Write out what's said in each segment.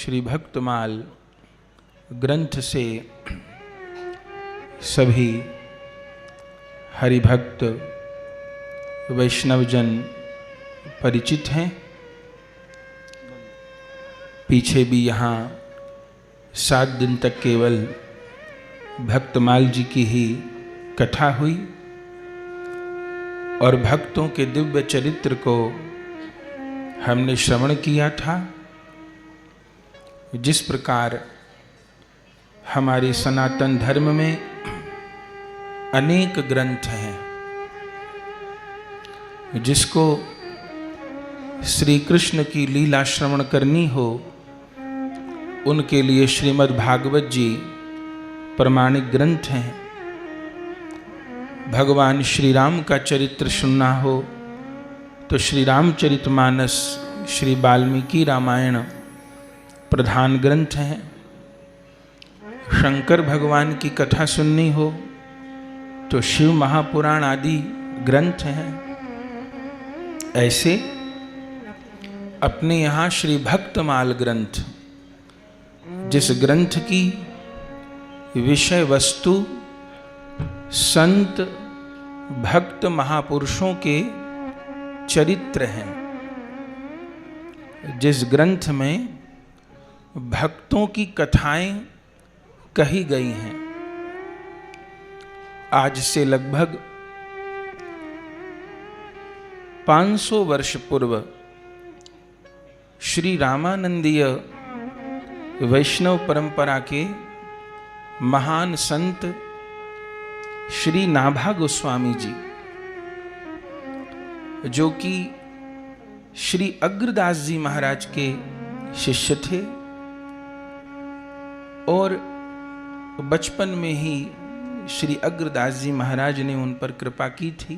श्री भक्तमाल ग्रंथ से सभी हरिभक्त वैष्णवजन परिचित हैं। पीछे भी यहाँ 7 दिन तक केवल भक्तमाल जी की ही कथा हुई और भक्तों के दिव्य चरित्र को हमने श्रवण किया था। जिस प्रकार हमारे सनातन धर्म में अनेक ग्रंथ हैं, जिसको श्री कृष्ण की लीला श्रवण करनी हो उनके लिए श्रीमद् भागवत जी प्रमाणिक ग्रंथ हैं। भगवान श्री राम का चरित्र सुनना हो तो श्री रामचरितमानस, श्री वाल्मीकि रामायण प्रधान ग्रंथ हैं। शंकर भगवान की कथा सुननी हो तो शिव महापुराण आदि ग्रंथ हैं। ऐसे अपने यहाँ श्री भक्तमाल ग्रंथ, जिस ग्रंथ की विषय वस्तु संत भक्त महापुरुषों के चरित्र हैं, जिस ग्रंथ में भक्तों की कथाएं कही गई हैं। आज से लगभग 500 वर्ष पूर्व श्री रामानंदीय वैष्णव परंपरा के महान संत श्री नाभा गोस्वामी जी, जो कि श्री अग्रदास जी महाराज के शिष्य थे और बचपन में ही श्री अग्रदास जी महाराज ने उन पर कृपा की थी।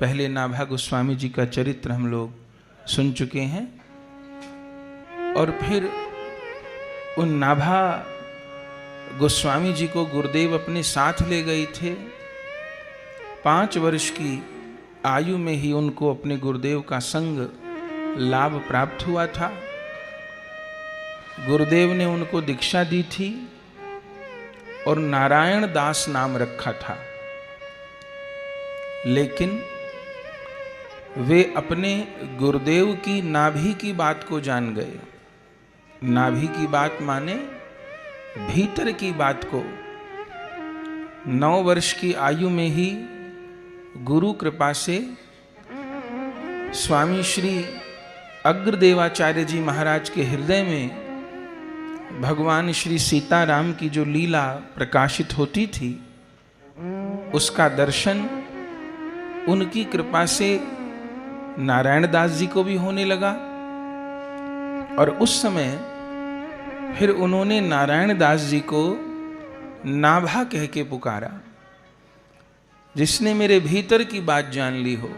पहले नाभा गोस्वामी जी का चरित्र हम लोग सुन चुके हैं और फिर उन नाभा गोस्वामी जी को गुरुदेव अपने साथ ले गए थे। 5 वर्ष की आयु में ही उनको अपने गुरुदेव का संग लाभ प्राप्त हुआ था। गुरुदेव ने उनको दीक्षा दी थी और नारायण दास नाम रखा था, लेकिन वे अपने गुरुदेव की नाभि की बात को जान गए। नाभि की बात माने भीतर की बात को। 9 वर्ष की आयु में ही गुरु कृपा से स्वामी श्री अग्रदेवाचार्य जी महाराज के हृदय में भगवान श्री सीताराम की जो लीला प्रकाशित होती थी, उसका दर्शन उनकी कृपा से नारायण दास जी को भी होने लगा। और उस समय फिर उन्होंने नारायण दास जी को नाभा कह के पुकारा, जिसने मेरे भीतर की बात जान ली हो।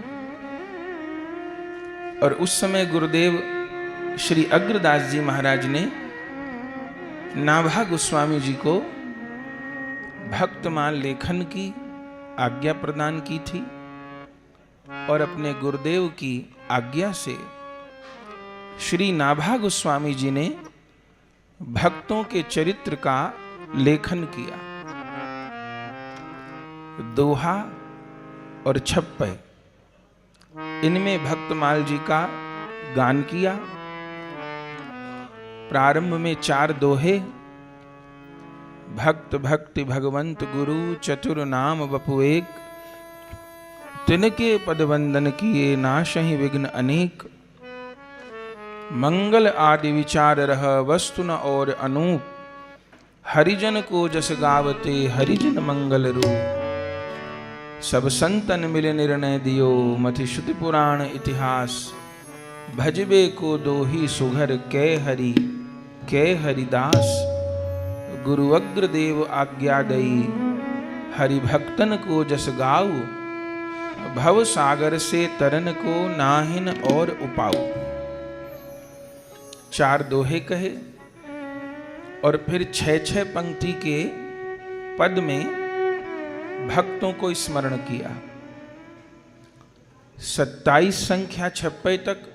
और उस समय गुरुदेव श्री अग्रदास जी महाराज ने नाभा गोस्वामी जी को भक्तमाल लेखन की आज्ञा प्रदान की थी और अपने गुरुदेव की आज्ञा से श्री नाभा गोस्वामी जी ने भक्तों के चरित्र का लेखन किया। दोहा और छप्पय, इनमें भक्तमाल जी का गान किया। प्रारंभ में 4 दोहे, भक्त भक्ति भगवंत गुरु चतुर नाम वपु एक, तिनके पद वंदन किए नाशहि विघ्न अनेक, मंगल आदि विचार रह वस्तु न और अनूप, हरिजन को जस गावते हरिजन मंगल रूप, सब संतन मिले निर्णय दियो मति श्रुति पुराण इतिहास, भजबे को दोही सुघर कै हरिदास, गुरु अग्रदेव आज्ञा दई हरि भक्तन को जस गाऊ, भव सागर से तरन को नाहिन और उपाऊ। 4 दोहे कहे और फिर 6 पंक्ति के पद में भक्तों को स्मरण किया। 27 संख्या 56 तक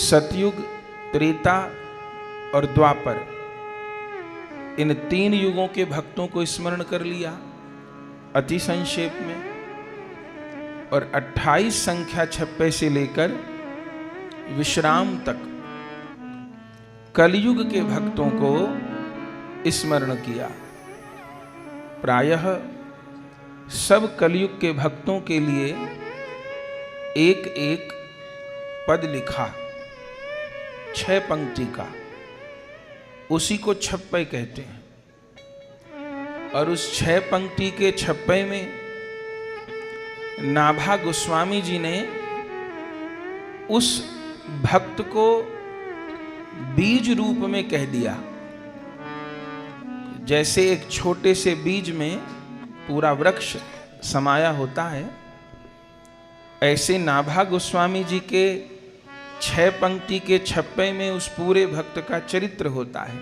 सतयुग, त्रेता, और द्वापर, इन 3 युगों के भक्तों को स्मरण कर लिया अति संक्षेप में, और 28 संख्या छप्पे से लेकर विश्राम तक कलयुग के भक्तों को स्मरण किया। प्रायः सब कलयुग के भक्तों के लिए एक एक पद लिखा 6 पंक्ति का, उसी को छप्पे कहते हैं। और उस 6 पंक्ति के छप्पे में नाभा गोस्वामी जी ने उस भक्त को बीज रूप में कह दिया। जैसे एक छोटे से बीज में पूरा वृक्ष समाया होता है, ऐसे नाभा गोस्वामी जी के 6 पंक्ति के छप्पे में उस पूरे भक्त का चरित्र होता है।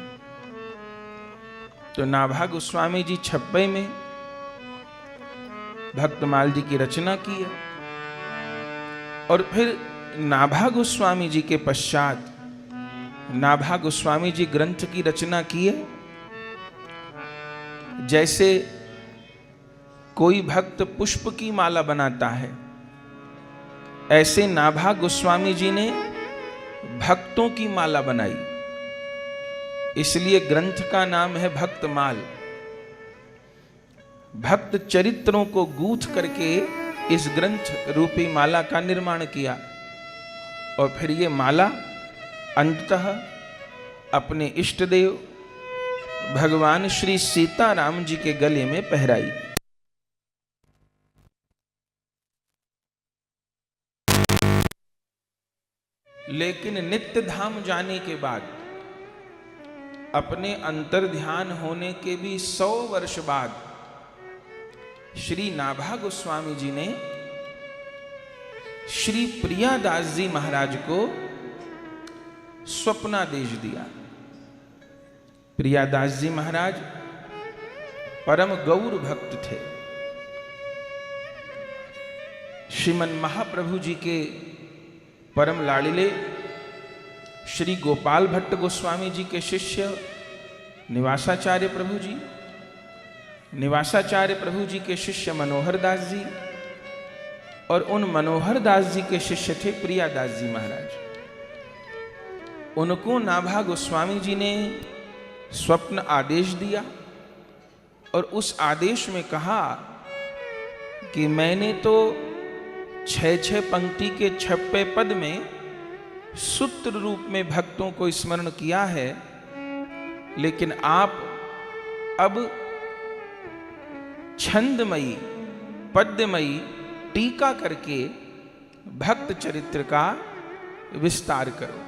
तो नाभा गोस्वामी जी छप्पे में भक्तमाल जी की रचना की है, और फिर नाभा गोस्वामी जी के पश्चात नाभा गोस्वामी जी ग्रंथ की रचना की है। जैसे कोई भक्त पुष्प की माला बनाता है, ऐसे नाभा गोस्वामी जी ने भक्तों की माला बनाई, इसलिए ग्रंथ का नाम है भक्तमाल। भक्त चरित्रों को गूंथ करके इस ग्रंथ रूपी माला का निर्माण किया, और फिर ये माला अंततः अपने इष्ट देव भगवान श्री सीताराम जी के गले में पहराई। लेकिन नित्य धाम जाने के बाद, अपने अंतर ध्यान होने के भी 100 वर्ष बाद, श्री नाभा गोस्वामी जी ने श्री प्रियादास जी महाराज को स्वप्नादेश दिया। प्रियादास जी महाराज परम गौर भक्त थे। श्रीमन महाप्रभु जी के परम लाड़िले श्री गोपाल भट्ट गोस्वामी जी के शिष्य निवासाचार्य प्रभु जी, निवासाचार्य प्रभु जी के शिष्य मनोहर दास जी, और उन मनोहर दास जी के शिष्य थे प्रियादास जी महाराज। उनको नाभा गोस्वामी जी ने स्वप्न आदेश दिया, और उस आदेश में कहा कि मैंने तो 6 पंक्ति के छप्पे पद में सूत्र रूप में भक्तों को स्मरण किया है, लेकिन आप अब छंदमयी पद्यमयी टीका करके भक्त चरित्र का विस्तार करो।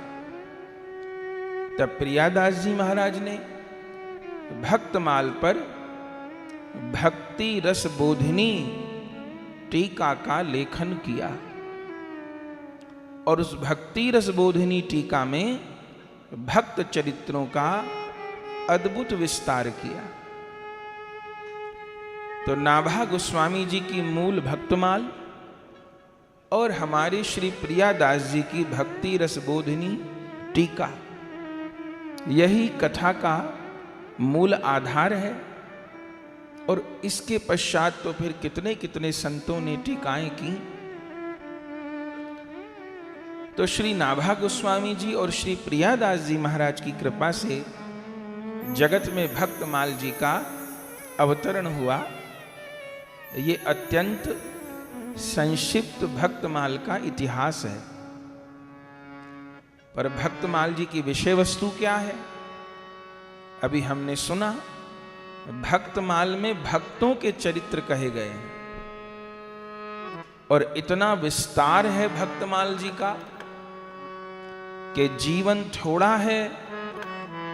तब प्रियादास जी महाराज ने भक्तमाल पर भक्ति रस बोधिनी टीका का लेखन किया, और उस भक्ति रस बोधिनी टीका में भक्त चरित्रों का अद्भुत विस्तार किया। तो नाभा गोस्वामी जी की मूल भक्तमाल और हमारे श्री प्रियादास जी की भक्ति रस बोधिनी टीका, यही कथा का मूल आधार है। और इसके पश्चात तो फिर कितने कितने संतों ने टीकाएं की। तो श्री नाभा गोस्वामी जी और श्री प्रियादास जी महाराज की कृपा से जगत में भक्तमाल जी का अवतरण हुआ। ये अत्यंत संक्षिप्त भक्तमाल का इतिहास है। पर भक्तमाल जी की विषय वस्तु क्या है, अभी हमने सुना। भक्तमाल में भक्तों के चरित्र कहे गए हैं, और इतना विस्तार है भक्तमाल जी का कि जीवन थोड़ा है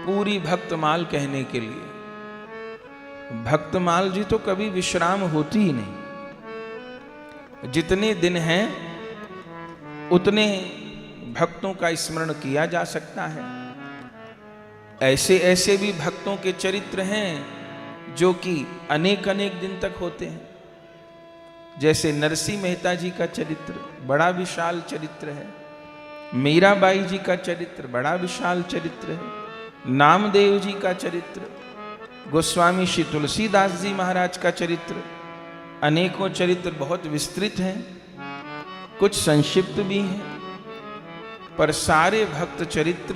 पूरी भक्तमाल कहने के लिए। भक्तमाल जी तो कभी विश्राम होती ही नहीं। जितने दिन हैं उतने भक्तों का स्मरण किया जा सकता है। ऐसे ऐसे भी भक्तों के चरित्र हैं जो कि अनेक अनेक दिन तक होते हैं। जैसे नरसिंह मेहता जी का चरित्र बड़ा विशाल चरित्र है, मीराबाई जी का चरित्र बड़ा विशाल चरित्र है, नामदेव जी का चरित्र, गोस्वामी श्री तुलसीदास जी महाराज का चरित्र, अनेकों चरित्र बहुत विस्तृत हैं, कुछ संक्षिप्त भी हैं, पर सारे भक्त चरित्र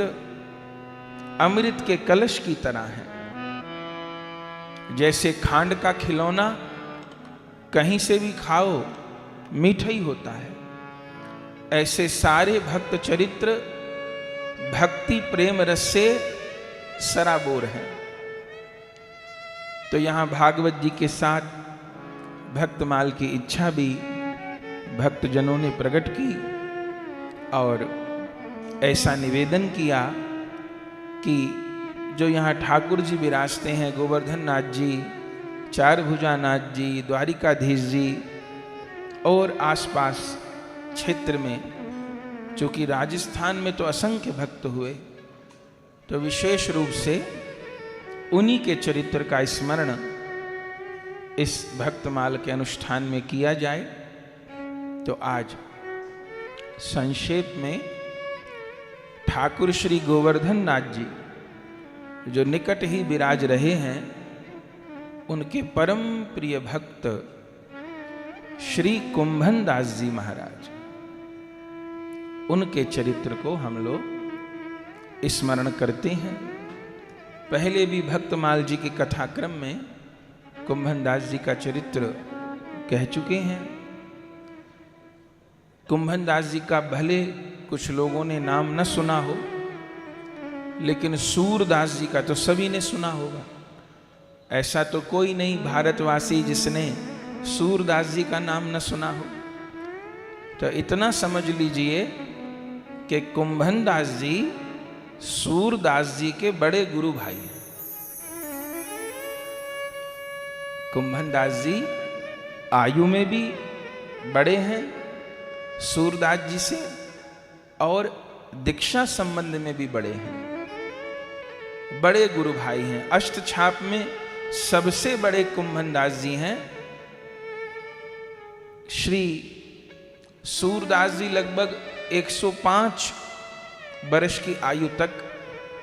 अमृत के कलश की तरह हैं। जैसे खांड का खिलौना कहीं से भी खाओ मीठा ही होता है, ऐसे सारे भक्त चरित्र भक्ति प्रेम रस से सराबोर हैं। तो यहां भागवत जी के साथ भक्तमाल की इच्छा भी भक्तजनों ने प्रकट की और ऐसा निवेदन किया कि जो यहाँ ठाकुर जी विराजते हैं, गोवर्धन नाथ जी, चार भुजा नाथ जी, द्वारिकाधीश जी और आसपास क्षेत्र में, चूंकि राजस्थान में तो असंख्य भक्त हुए, तो विशेष रूप से उन्हीं के चरित्र का स्मरण इस भक्तमाल के अनुष्ठान में किया जाए। तो आज संक्षेप में ठाकुर श्री गोवर्धन नाथ जी जो निकट ही विराज रहे हैं, उनके परम प्रिय भक्त श्री कुंभन दास जी महाराज, उनके चरित्र को हम लोग स्मरण करते हैं। पहले भी भक्तमाल जी के कथाक्रम में कुंभन दास जी का चरित्र कह चुके हैं। कुंभन दास जी का भले कुछ लोगों ने नाम न सुना हो, लेकिन सूरदास जी का तो सभी ने सुना होगा। ऐसा तो कोई नहीं भारतवासी जिसने सूरदास जी का नाम न सुना हो। तो इतना समझ लीजिए कि कुंभन दास जी सूरदास जी के बड़े गुरु भाई हैं। कुंभन दास जी आयु में भी बड़े हैं सूरदास जी से और दीक्षा संबंध में भी बड़े हैं, बड़े गुरु भाई हैं। अष्टछाप में सबसे बड़े कुंभन दास जी हैं। श्री सूरदास जी लगभग 105 वर्ष की आयु तक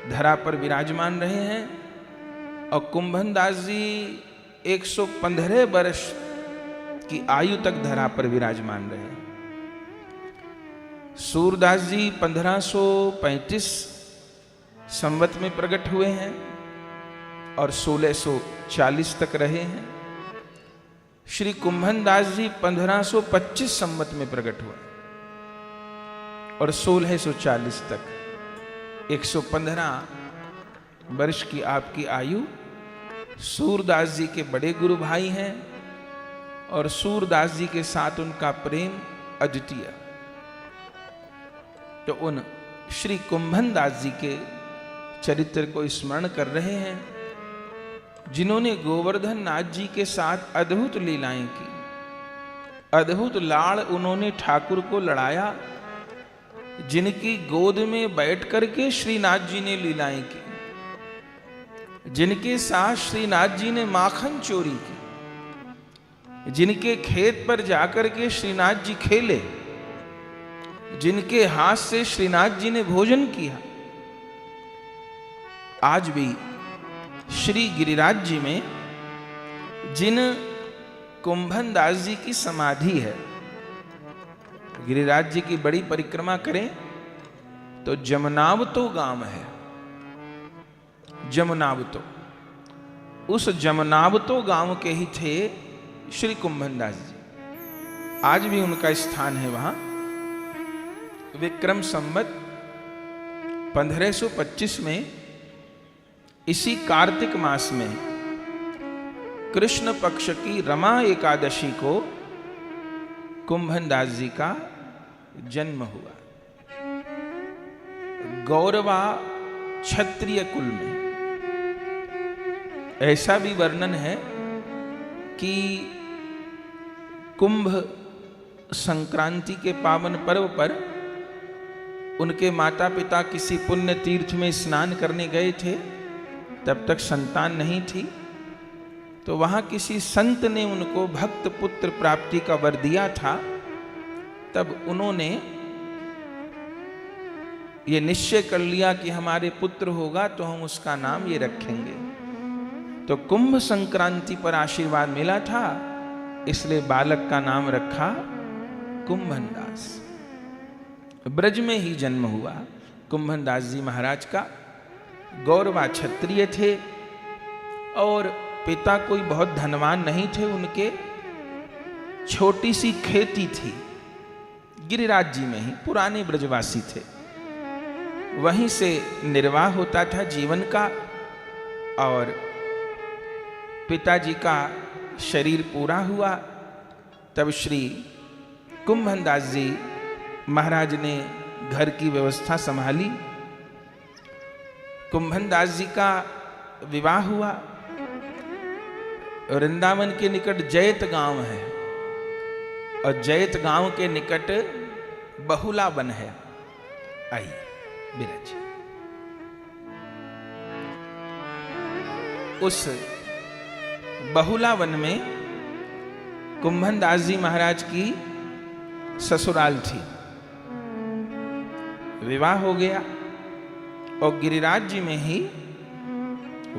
धरा पर विराजमान रहे हैं और कुंभन दास जी 115 वर्ष की आयु तक धरा पर विराजमान रहे। सूरदास जी 1535 संवत में प्रकट हुए हैं और 1640 तक रहे हैं। श्री कुंभन दास जी 1525 संवत में प्रकट हुए और 1640 तक 115 वर्ष की आपकी आयु। सूरदास जी के बड़े गुरु भाई हैं और सूरदास जी के साथ उनका प्रेम अद्वितीय। तो उन श्री कुंभन दास जी के चरित्र को स्मरण कर रहे हैं, जिन्होंने गोवर्धन नाथ जी के साथ अद्भुत लीलाएं की। अद्भुत लाड़ उन्होंने ठाकुर को लड़ाया, जिनकी गोद में बैठ करके श्रीनाथ जी ने लीलाएं की, जिनके साथ श्रीनाथ जी ने माखन चोरी की, जिनके खेत पर जाकर के श्रीनाथ जी खेले, जिनके हाथ से श्रीनाथ जी ने भोजन किया। आज भी श्री गिरिराज जी में जिन कुंभन दास जी की समाधि है, गिरिराज जी की बड़ी परिक्रमा करें तो जमनावतो गांव है। जमनावतो, उस जमनावतो गांव के ही थे श्री कुंभन दास जी। आज भी उनका स्थान है वहां। विक्रम संवत 1525 में इसी कार्तिक मास में कृष्ण पक्ष की रमा एकादशी को कुंभन दास जी का जन्म हुआ। गौरवा क्षत्रिय कुल में ऐसा भी वर्णन है कि कुंभ संक्रांति के पावन पर्व पर उनके माता पिता किसी पुण्य तीर्थ में स्नान करने गए थे। तब तक संतान नहीं थी, तो वहां किसी संत ने उनको भक्त पुत्र प्राप्ति का वर दिया था। तब उन्होंने ये निश्चय कर लिया कि हमारे पुत्र होगा तो हम उसका नाम ये रखेंगे। तो कुंभ संक्रांति पर आशीर्वाद मिला था, इसलिए बालक का नाम रखा कुंभनदास। ब्रज में ही जन्म हुआ कुंभनदास जी महाराज का। गौरवा क्षत्रिय थे और पिता कोई बहुत धनवान नहीं थे। उनके छोटी सी खेती थी, गिरिराज जी में ही, पुराने ब्रजवासी थे, वहीं से निर्वाह होता था जीवन का। और पिताजी का शरीर पूरा हुआ तब श्री कुंभनदास जी महाराज ने घर की व्यवस्था संभाली। कुंभनदास जी का विवाह हुआ। वृंदावन के निकट जैत गांव है और जैत गांव के निकट बहुला वन है। आइए विराज। उस बहुला वन में कुंभनदास जी महाराज की ससुराल थी। विवाह हो गया और गिरिराज जी में ही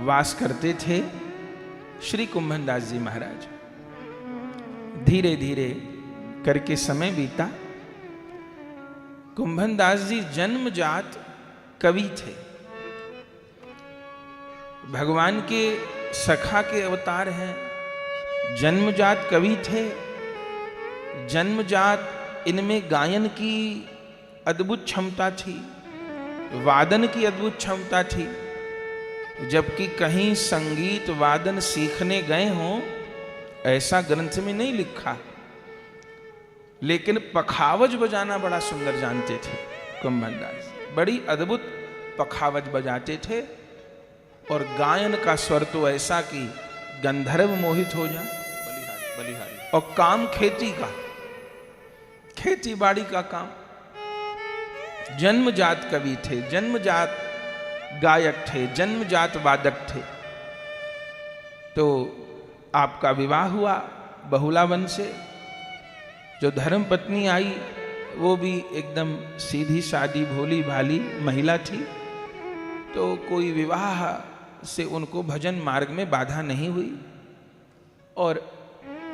वास करते थे श्री कुंभनदास जी महाराज। धीरे धीरे करके समय बीता। कुंभनदास जी जन्मजात कवि थे, भगवान के सखा के अवतार हैं। जन्मजात कवि थे, जन्मजात इनमें गायन की अद्भुत क्षमता थी, वादन की अद्भुत क्षमता थी। जबकि कहीं संगीत वादन सीखने गए हों ऐसा ग्रंथ में नहीं लिखा, लेकिन पखावज बजाना बड़ा सुंदर जानते थे कुंभनदास। बड़ी अद्भुत पखावज बजाते थे और गायन का स्वर तो ऐसा कि गंधर्व मोहित हो जाए। बलिहारी। और काम खेती का, खेती बाड़ी का काम। जन्मजात कवि थे, जन्मजात गायक थे, जन्मजात वादक थे। तो आपका विवाह हुआ बहुला वन से। जो धर्म पत्नी आई वो भी एकदम सीधी सादी भोली भाली महिला थी। तो कोई विवाह से उनको भजन मार्ग में बाधा नहीं हुई और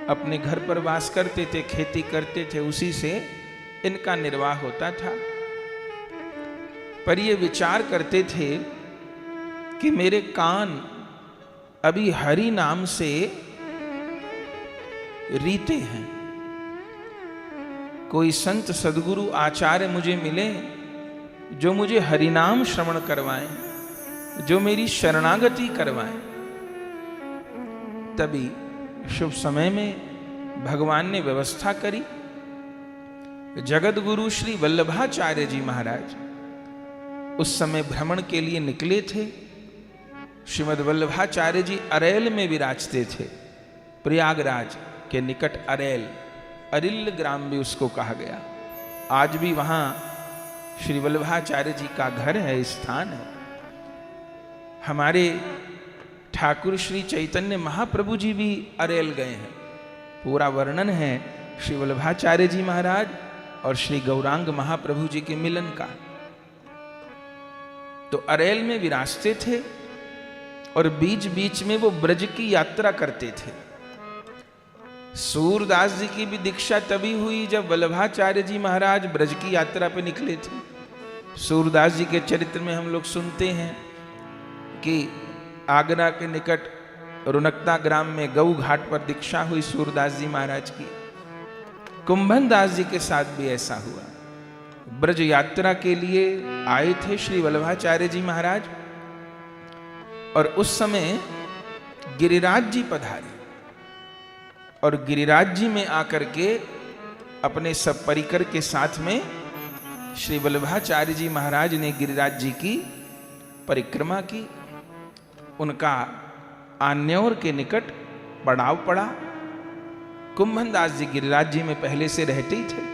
अपने घर पर वास करते थे, खेती करते थे, उसी से इनका निर्वाह होता था। पर ये विचार करते थे कि मेरे कान अभी हरि नाम से रीते हैं। कोई संत सदगुरु आचार्य मुझे मिले जो मुझे हरिनाम श्रवण करवाएं, जो मेरी शरणागति करवाएं। तभी शुभ समय में भगवान ने व्यवस्था करी। जगत गुरु श्री वल्लभाचार्य जी महाराज उस समय भ्रमण के लिए निकले थे। श्रीमद् वल्लभाचार्य जी अरेल में विराजते थे। प्रयागराज के निकट अरेल, अरिल ग्राम भी उसको कहा गया। आज भी वहां श्री वल्लभाचार्य जी का घर है, स्थान है। हमारे ठाकुर श्री चैतन्य महाप्रभु जी भी अरेल गए हैं। पूरा वर्णन है श्री वल्लभाचार्य जी महाराज और श्री गौरांग महाप्रभु जी के मिलन का। तो अरेल में विराजते थे और बीच बीच में वो ब्रज की यात्रा करते थे। सूरदास जी की भी दीक्षा तभी हुई जब वल्लभाचार्य जी महाराज ब्रज की यात्रा पे निकले थे। सूरदास जी के चरित्र में हम लोग सुनते हैं कि आगरा के निकट रुनकता ग्राम में गऊ घाट पर दीक्षा हुई सूरदास जी महाराज की। कुंभनदास जी के साथ भी ऐसा हुआ। ब्रज यात्रा के लिए आए थे श्री वल्लभाचार्य जी महाराज और उस समय गिरिराज जी पधारे और गिरिराज जी में आकर के अपने सब परिकर के साथ में श्री वल्लभाचार्य जी महाराज ने गिरिराज जी की परिक्रमा की। उनका आन्योर के निकट पड़ाव पड़ा। कुंभनदास जी गिरिराज जी में पहले से रहते ही थे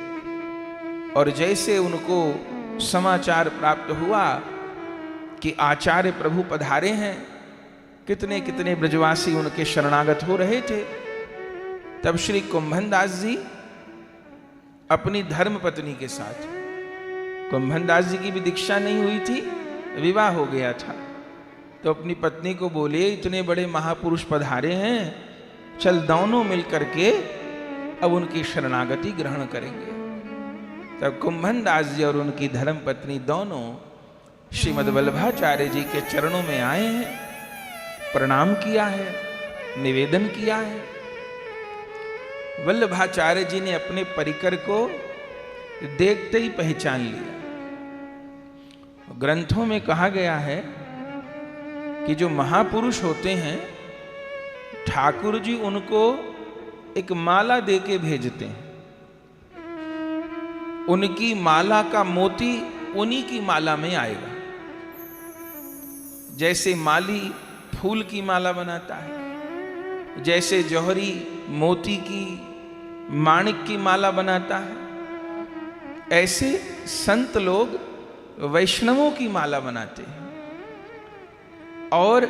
और जैसे उनको समाचार प्राप्त हुआ कि आचार्य प्रभु पधारे हैं, कितने कितने ब्रजवासी उनके शरणागत हो रहे थे, तब श्री कुंभनदास जी अपनी धर्म पत्नी के साथ कुंभनदास जी की भी दीक्षा नहीं हुई थी, विवाह हो गया था। तो अपनी पत्नी को बोले, इतने बड़े महापुरुष पधारे हैं, चल दोनों मिल करके अब उनकी शरणागति ग्रहण करेंगे। तब कुंभनदास जी और उनकी धर्म पत्नी दोनों श्रीमद् वल्लभाचार्य जी के चरणों में आए हैं, प्रणाम किया है, निवेदन किया है। वल्लभाचार्य जी ने अपने परिकर को देखते ही पहचान लिया। ग्रंथों में कहा गया है कि जो महापुरुष होते हैं, ठाकुर जी उनको एक माला देके भेजते हैं। उनकी माला का मोती उन्हीं की माला में आएगा। जैसे माली फूल की माला बनाता है, जैसे जौहरी मोती की, माणिक की माला बनाता है, ऐसे संत लोग वैष्णवों की माला बनाते हैं। और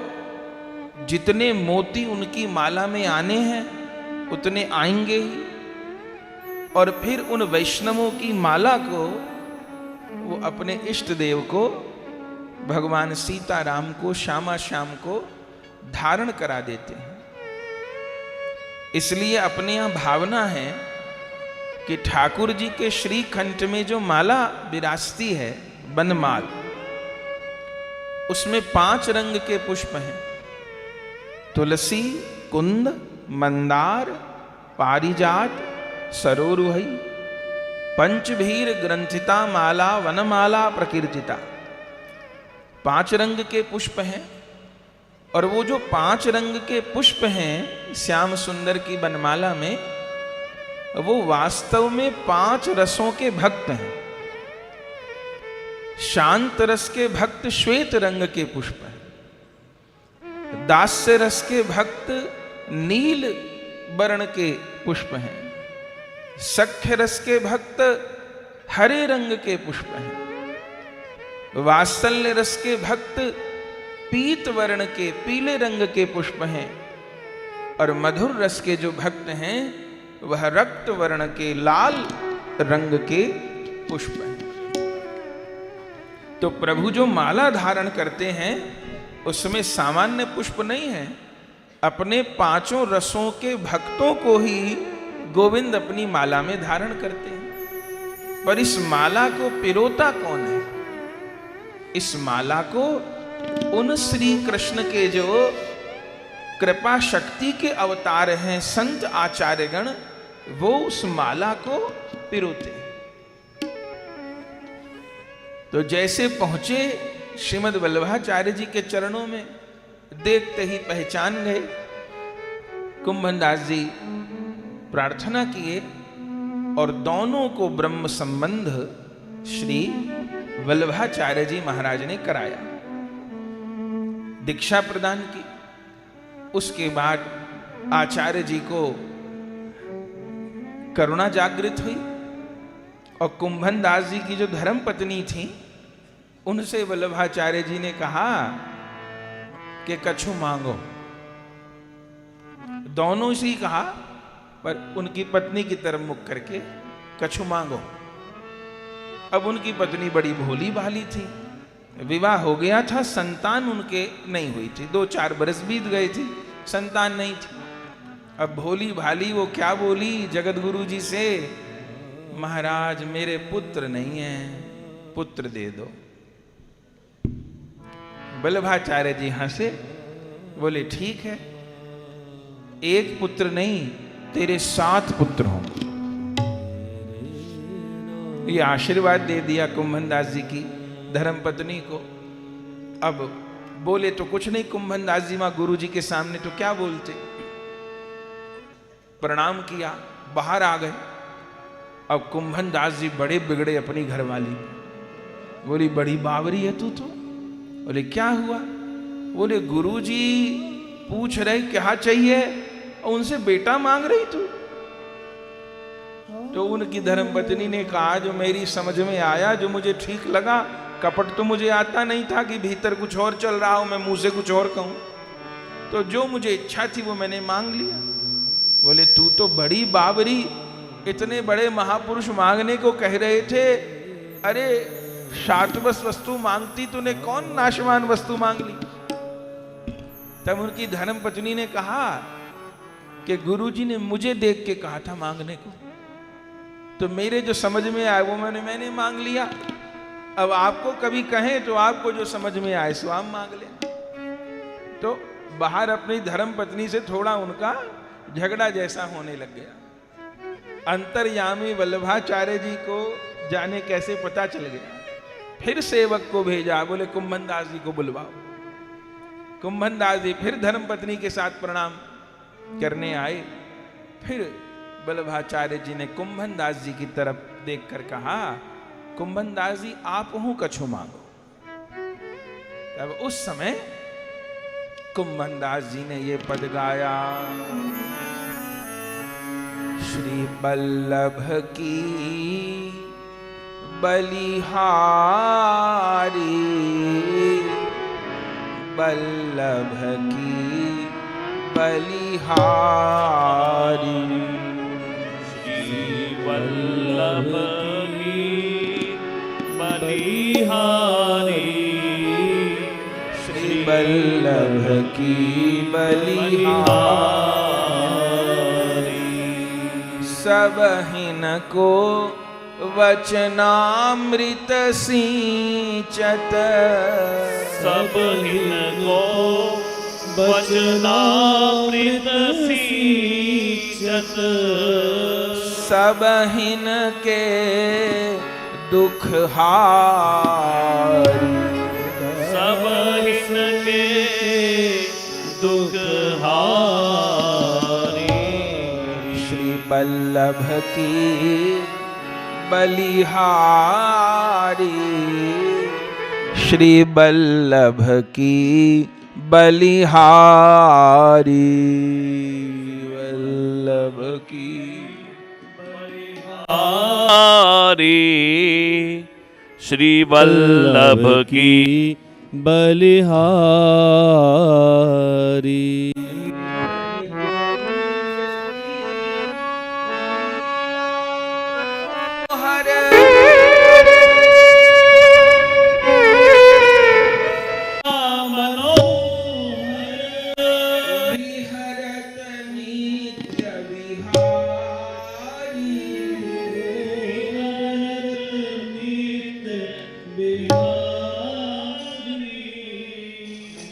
जितने मोती उनकी माला में आने हैं उतने आएंगे ही। और फिर उन वैष्णवों की माला को वो अपने इष्ट देव को, भगवान सीताराम को, श्यामा श्याम को धारण करा देते हैं। इसलिए अपने यहां भावना है कि ठाकुर जी के श्रीकंठ में जो माला विराजती है, बनमाल, उसमें 5 रंग के पुष्प हैं। तुलसी, कुंद, मंदार, पारिजात, सरोरुहई, पंचभीर ग्रंथिता माला वनमाला प्रकीर्तिता। 5 रंग के पुष्प हैं। और वो जो 5 रंग के पुष्प हैं श्याम सुंदर की बनमाला में, वो वास्तव में 5 रसों के भक्त हैं। शांत रस के भक्त श्वेत रंग के पुष्प हैं। दास्य रस के भक्त नील वर्ण के पुष्प हैं। सख्य रस के भक्त हरे रंग के पुष्प हैं। वात्सल्य रस के भक्त पीत वर्ण के, पीले रंग के पुष्प हैं। और मधुर रस के जो भक्त हैं वह रक्त वर्ण के, लाल रंग के पुष्प हैं। तो प्रभु जो माला धारण करते हैं उसमें सामान्य पुष्प नहीं है। अपने 5 रसों के भक्तों को ही गोविंद अपनी माला में धारण करते हैं। पर इस माला को पिरोता कौन है? इस माला को उन श्री कृष्ण के जो कृपा शक्ति के अवतार हैं, संत आचार्यगण, वो उस माला को पिरोते हैं। तो जैसे पहुंचे श्रीमद् वल्लभाचार्य जी के चरणों में, देखते ही पहचान गए। कुंभनदास जी प्रार्थना किए और दोनों को ब्रह्म संबंध श्री वल्लभाचार्य जी महाराज ने कराया, दीक्षा प्रदान की। उसके बाद आचार्य जी को करुणा जागृत हुई और कुंभनदास जी की जो धर्म पत्नी थी उनसे वल्लभाचार्य जी ने कहा कि कछु मांगो। दोनों से ही कहा, पर उनकी पत्नी की तरफ मुख करके कछु मांगो। अब उनकी पत्नी बड़ी भोली भाली थी, विवाह हो गया था, संतान उनके नहीं हुई थी, 2-4 बरस बीत गए थे, संतान नहीं थी। अब भोली भाली वो क्या बोली जगतगुरु जी से, महाराज मेरे पुत्र नहीं है, पुत्र दे दो। वल्लभाचार्य जी हंसे, बोले ठीक है, 1 पुत्र नहीं तेरे 7 पुत्र होंगे। ये आशीर्वाद दे दिया कुंभनदास जी की धर्मपत्नी को। अब बोले तो कुछ नहीं कुंभनदास जी मां गुरु जी के सामने, तो क्या बोलते। प्रणाम किया, बाहर आ गए। अब कुंभनदास जी बड़े बिगड़े अपनी घरवाली, बोली बड़ी बावरी है तू तो। बोले क्या हुआ? बोले गुरुजी पूछ रहे क्या चाहिए और उनसे बेटा मांग रही तू। तो उनकी धर्मपत्नी ने कहा जो मेरी समझ में आया, जो मुझे ठीक लगा। कपट तो मुझे आता नहीं था कि भीतर कुछ और चल रहा हो, मैं मुंह से कुछ और कहूं। तो जो मुझे इच्छा थी वो मैंने मांग लिया। बोले तू तो बड़ी बावरी, इतने बड़े महापुरुष मांगने को कह रहे थे, अरे शाश्वत वस्तु मांगती तूने कौन नाशवान वस्तु मांग ली। तब उनकी धर्म पत्नी ने कहा कि गुरुजी ने मुझे देख के कहा था मांगने को, तो मेरे जो समझ में आए वो मैंने मांग लिया। अब आपको कभी कहें तो आपको जो समझ में आए सो आप मांग लें। तो बाहर अपनी धर्म पत्नी से थोड़ा उनका झगड़ा जैसा होने लग गया। अंतर्यामी वल्लभाचार्य जी को जाने कैसे पता चल गया, फिर सेवक को भेजा, बोले कुंभन दास जी को बुलवाओ। कुंभन दास जी फिर धर्म पत्नी के साथ प्रणाम करने आए। फिर वल्लभाचार्य जी ने कुंभन दास जी की तरफ देखकर कहा, कुंभन दास जी आप हूं कछु मांगो। तब उस समय कुंभन दास जी ने ये पद गाया, श्री वल्लभ की बलिहारी, वल्लभ की बलिहारी, श्री वल्लभ की बलिहारी, श्री वल्लभ की बलिहारी, सबहिन को वचनामृत सिंचत, सबहिन को वचनामृत सिंचत, सबहिन के दुख हारी, सबहिन के दुख हारी, श्री वल्लभ की बलिहारी, श्री वल्लभ की बलिहारी, वल्लभ की बलिहारी, श्री वल्लभ की बलिहारी।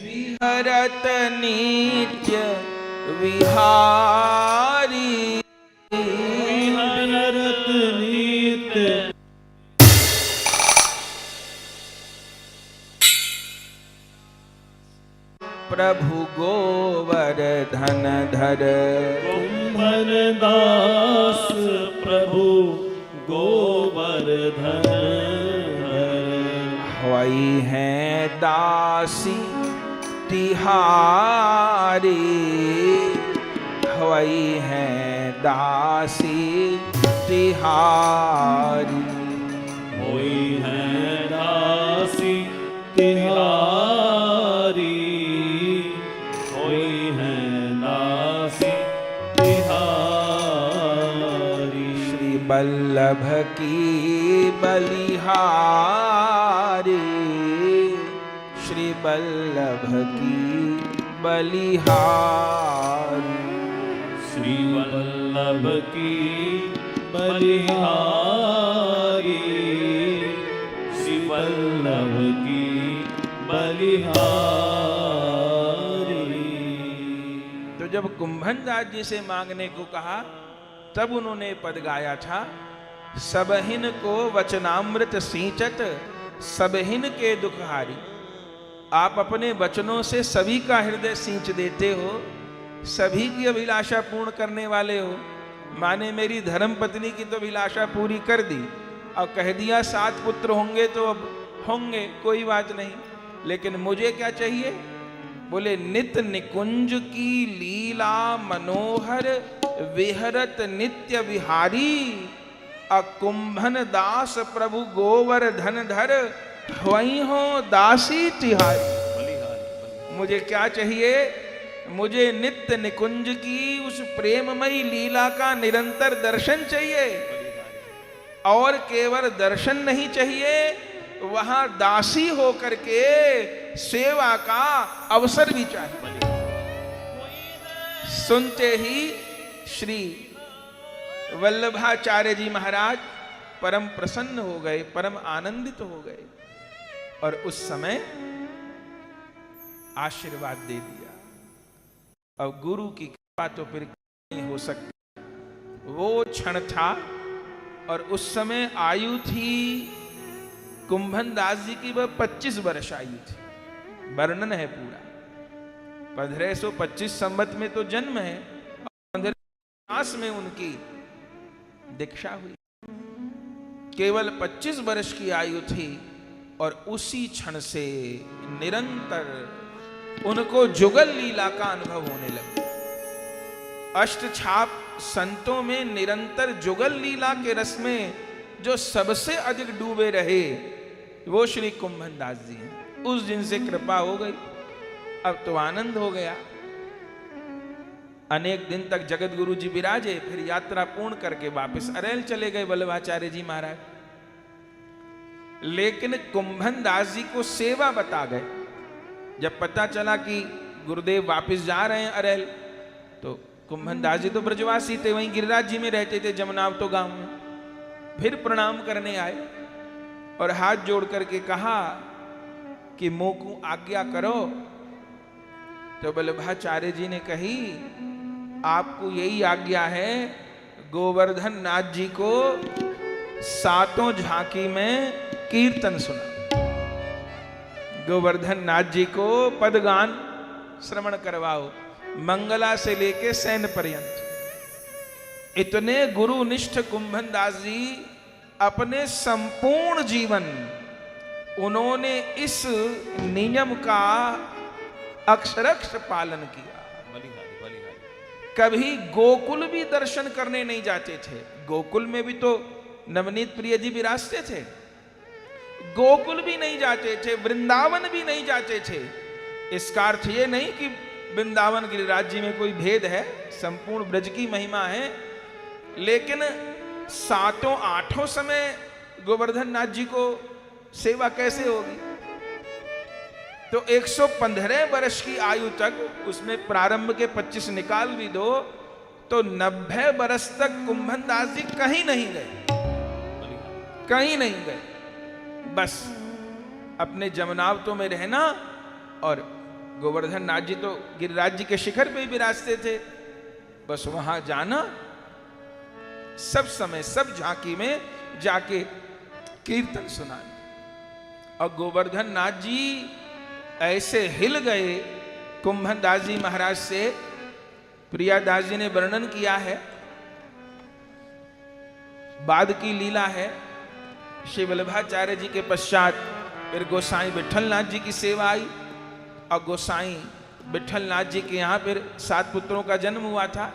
विहरत नित्य विहारी, विहरत नित्य प्रभु गोवर्धन धर, कुंभन दास प्रभु गोवर्धन धर, हवई हैं दासी तिहारी, हवई हैं दासी तिहारी, होई है दासी तिहारी, होई है दासी तिहारी, श्री वल्लभ की बलिहारी, श्री वल्लभ की बलिहारी, श्री वल्लभ की बलिहारी, श्री वल्लभ की बलिहारी। तो जब कुंभन दास जी से मांगने को कहा तब उन्होंने पद गाया था, सबहिन को वचनामृत सिंचत, सबहिन के दुखहारी। आप अपने वचनों से सभी का हृदय सींच देते हो, सभी की अभिलाषा पूर्ण करने वाले हो। माने मेरी धर्म पत्नी की तो अभिलाषा पूरी कर दी और कह दिया 7 पुत्र होंगे तो अब होंगे, कोई बात नहीं, लेकिन मुझे क्या चाहिए? बोले नित्य निकुंज की लीला मनोहर, विहरत नित्य विहारी, अकुंभन दास प्रभु गोवर्धन धर, वही हो दासी तिहारी। मुझे क्या चाहिए? मुझे नित्य निकुंज की उस प्रेममयी लीला का निरंतर दर्शन चाहिए, और केवल दर्शन नहीं चाहिए, वहां दासी होकर के सेवा का अवसर भी चाहिए। सुनते ही श्री वल्लभाचार्य जी महाराज परम प्रसन्न हो गए, परम आनंदित हो गए और उस समय आशीर्वाद दे दिया। अब गुरु की कृपा तो फिर नहीं हो सकती। वो क्षण था और उस समय आयु थी कुंभन दास जी की, वह 25 वर्ष आयु थी। वर्णन है पूरा। 1525 संवत में तो जन्म है और 1550 में उनकी दीक्षा हुई। केवल 25 वर्ष की आयु थी और उसी क्षण से निरंतर उनको जुगल लीला का अनुभव होने लगा। अष्टछाप संतों में निरंतर जुगल लीला के रस में जो सबसे अधिक डूबे रहे वो श्री कुंभन दास जी हैं। उस दिन से कृपा हो गई, अब तो आनंद हो गया। अनेक दिन तक जगत गुरु जी विराजे, फिर यात्रा पूर्ण करके वापस अरेल चले गए वल्लभाचार्य जी महाराज। लेकिन कुंभन दास जी को सेवा बता गए। जब पता चला कि गुरुदेव वापस जा रहे हैं अरेल, तो कुंभन दास जी तो ब्रजवासी थे, वहीं गिरिराज जी में रहते थे, जमुनावतो गांव में। फिर प्रणाम करने आए और हाथ जोड़ करके कहा कि मोकू आज्ञा करो। तो वल्लभाचार्य जी ने कही, आपको यही आज्ञा है, गोवर्धन नाथ जी को सातों झांकी में कीर्तन सुना। गोवर्धन नाथ जी को पदगान श्रवण करवाओ, मंगला से लेके सैन पर्यंत। इतने गुरुनिष्ठ कुंभन दास जी अपने संपूर्ण जीवन उन्होंने इस नियम का अक्षरक्ष पालन किया। कभी गोकुल भी दर्शन करने नहीं जाते थे। गोकुल में भी तो नवनीत प्रिय जी विराजते थे। गोकुल भी नहीं जाते थे, वृंदावन भी नहीं जाते थे। इसका अर्थ ये नहीं कि वृंदावन गिरिराज जी में कोई भेद है, संपूर्ण ब्रज की महिमा है। लेकिन सातों आठों समय गोवर्धन नाथ जी को सेवा कैसे होगी? तो 115 वर्ष की आयु तक, उसमें प्रारंभ के 25 निकाल भी दो तो 90 वर्ष तक कुंभन दास जी कहीं नहीं गए, कहीं नहीं गए। बस अपने जमुनावतों में रहना, और गोवर्धन नाथ जी तो गिरिराज जी के शिखर पे ही विराजते थे, बस वहां जाना, सब समय सब झांकी में जाके कीर्तन सुनाना। और गोवर्धन नाथ जी ऐसे हिल गए कुंभन दास जी महाराज से, प्रिया दास जी ने वर्णन किया है। बाद की लीला है, श्री वल्लभाचार्य जी के पश्चात फिर गोसाई विठलनाथ जी की सेवा आई, और गोसाई विठलनाथ जी के यहाँ फिर 7 पुत्रों का जन्म हुआ था।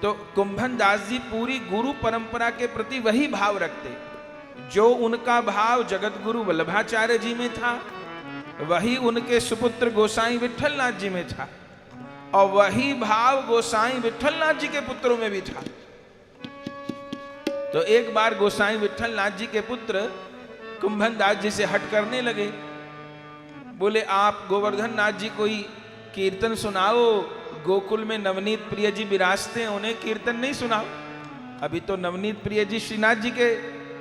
तो कुंभन दास जी पूरी गुरु परंपरा के प्रति वही भाव रखते, जो उनका भाव जगत गुरु वल्लभाचार्य जी में था, वही उनके सुपुत्र गोसाई विठलनाथ जी में था, और वही भाव गोसाई विठलनाथ जी के पुत्रों में भी था। तो एक बार गोसाई विठलनाथ जी के पुत्र कुंभन दास जी से हट करने लगे। बोले, आप गोवर्धन नाथ जी कोई कीर्तन सुनाओ, गोकुल में नवनीत प्रिय जी विराजते हैं, उन्हें कीर्तन नहीं सुनाओ। अभी तो नवनीत प्रिय जी श्रीनाथ जी के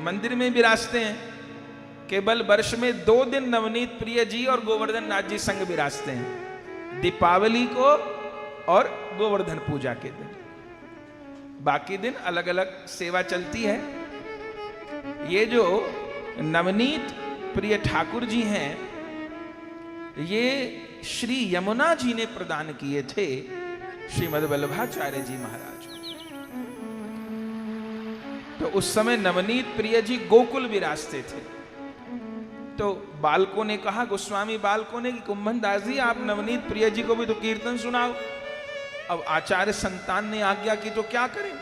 मंदिर में विराजते हैं। केवल वर्ष में 2 दिन नवनीत प्रिय जी और गोवर्धन नाथ जी संग विराजते हैं, दीपावली को और गोवर्धन पूजा के दिन। बाकी दिन अलग अलग सेवा चलती है। ये जो नवनीत प्रिय ठाकुर जी हैं, ये श्री यमुना जी ने प्रदान किए थे श्रीमद् वल्लभाचार्य जी महाराज को। तो उस समय नवनीत प्रिय जी गोकुल विराजते थे। तो बालकों ने कहा, गोस्वामी बालकों ने, कि कुंभन दास जी आप नवनीत प्रिय जी को भी तो कीर्तन सुनाओ। अब आचार्य संतान ने आज्ञा की तो क्या करें?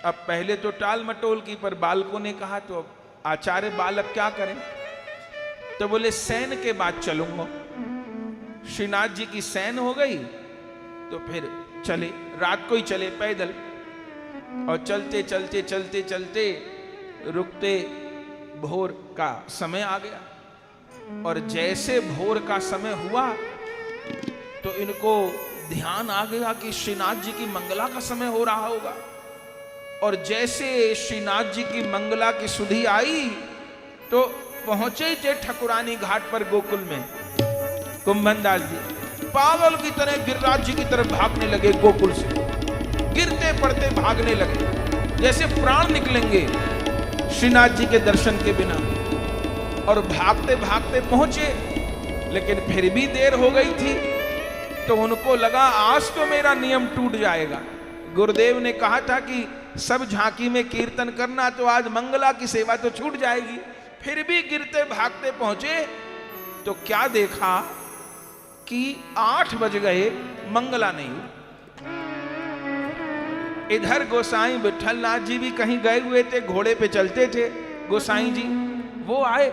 अब पहले तो टाल मटोल की, पर बालकों ने कहा तो अब आचार्य बालक क्या करें? तो बोले, सैन के बाद चलूंगा। श्रीनाथ जी की सैन हो गई तो फिर चले, रात को ही चले पैदल, और चलते चलते चलते चलते रुकते भोर का समय आ गया, और जैसे भोर का समय हुआ तो इनको ध्यान आ गया कि श्रीनाथ जी की मंगला का समय हो रहा होगा। और जैसे श्रीनाथ जी की मंगला की सुधि आई तो पहुंचे थे ठकुरानी घाट पर गोकुल में। कुंभनदास जी पागल की तरह गिरिराज जी की तरफ भागने लगे, गोकुल से गिरते पड़ते भागने लगे, जैसे प्राण निकलेंगे श्रीनाथ जी के दर्शन के बिना। और भागते भागते पहुंचे, लेकिन फिर भी देर हो गई थी, तो उनको लगा आज तो मेरा नियम टूट जाएगा। गुरुदेव ने कहा था कि सब झांकी में कीर्तन करना, तो आज मंगला की सेवा तो छूट जाएगी। फिर भी गिरते भागते पहुंचे तो क्या देखा कि 8 बज गए, मंगला नहीं हुई। इधर गोसाई विठलनाथ जी भी कहीं गए हुए थे, घोड़े पे चलते थे गोसाई जी, वो आए,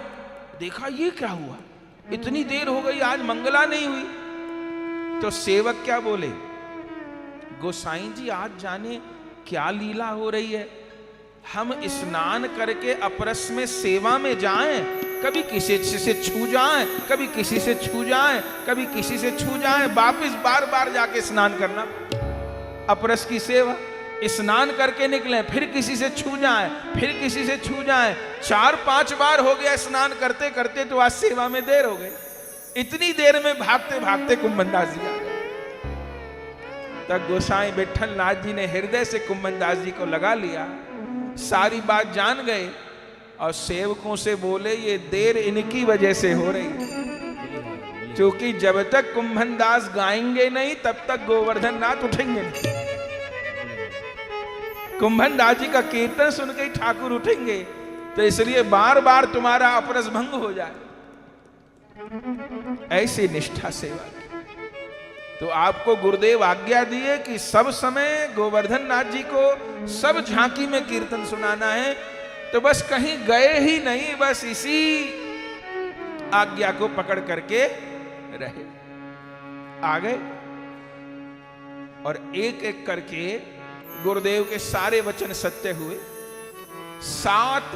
देखा ये क्या हुआ, इतनी देर हो गई, आज मंगला नहीं हुई। तो सेवक क्या बोले, गोसाई जी आज जाने क्या लीला हो रही है, हम स्नान करके अपरस में सेवा में जाएं, कभी किसी से छू जाएं, कभी किसी से छू जाएं, कभी किसी से छू जाएं, वापिस बार बार जाके स्नान करना। अपरस की सेवा, स्नान करके निकले, फिर किसी से छू जाएं, फिर किसी से छू जाएं, 4-5 बार हो गया स्नान करते करते, तो आज सेवा में देर हो गई। इतनी देर में भागते भागते कुंभनदास जी आ गए। तब गोसाई विठलनाथ जी ने हृदय से कुंभनदास जी को लगा लिया, सारी बात जान गए, और सेवकों से बोले ये देर इनकी वजह से हो रही है, क्योंकि जब तक कुंभनदास गाएंगे नहीं तब तक गोवर्धन नाथ उठेंगे नहीं। कुंभनदास जी का कीर्तन सुन के ठाकुर उठेंगे, तो इसलिए बार बार तुम्हारा अपरस भंग हो जाए। ऐसी निष्ठा सेवा की। तो आपको गुरुदेव आज्ञा दिए कि सब समय गोवर्धन नाथ जी को सब झांकी में कीर्तन सुनाना है, तो बस कहीं गए ही नहीं, बस इसी आज्ञा को पकड़ करके रहे। आ गए और एक एक करके गुरुदेव के सारे वचन सत्य हुए। 7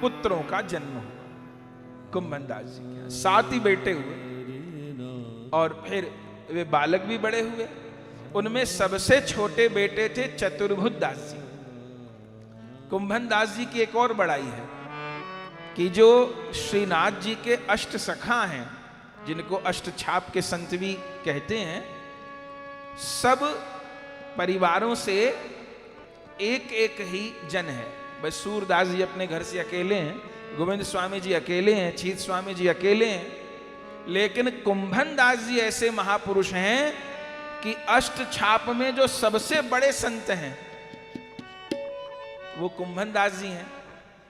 पुत्रों का जन्म हुआ कुंभनदास जी के, 7 ही बेटे हुए, और फिर वे बालक भी बड़े हुए। उनमें सबसे छोटे बेटे थे चतुर्भुज दास जी। कुंभनदास जी की एक और बड़ाई है कि जो श्रीनाथ जी के अष्ट सखा हैं, जिनको अष्ट छाप के संत भी कहते हैं, सब परिवारों से एक एक ही जन है। बस सूरदास जी अपने घर से अकेले हैं, गोविंद स्वामी जी अकेले हैं, चीत स्वामी जी अकेले हैं, लेकिन कुंभनदास जी ऐसे महापुरुष हैं कि अष्ट छाप में जो सबसे बड़े संत हैं वो कुंभनदास जी हैं,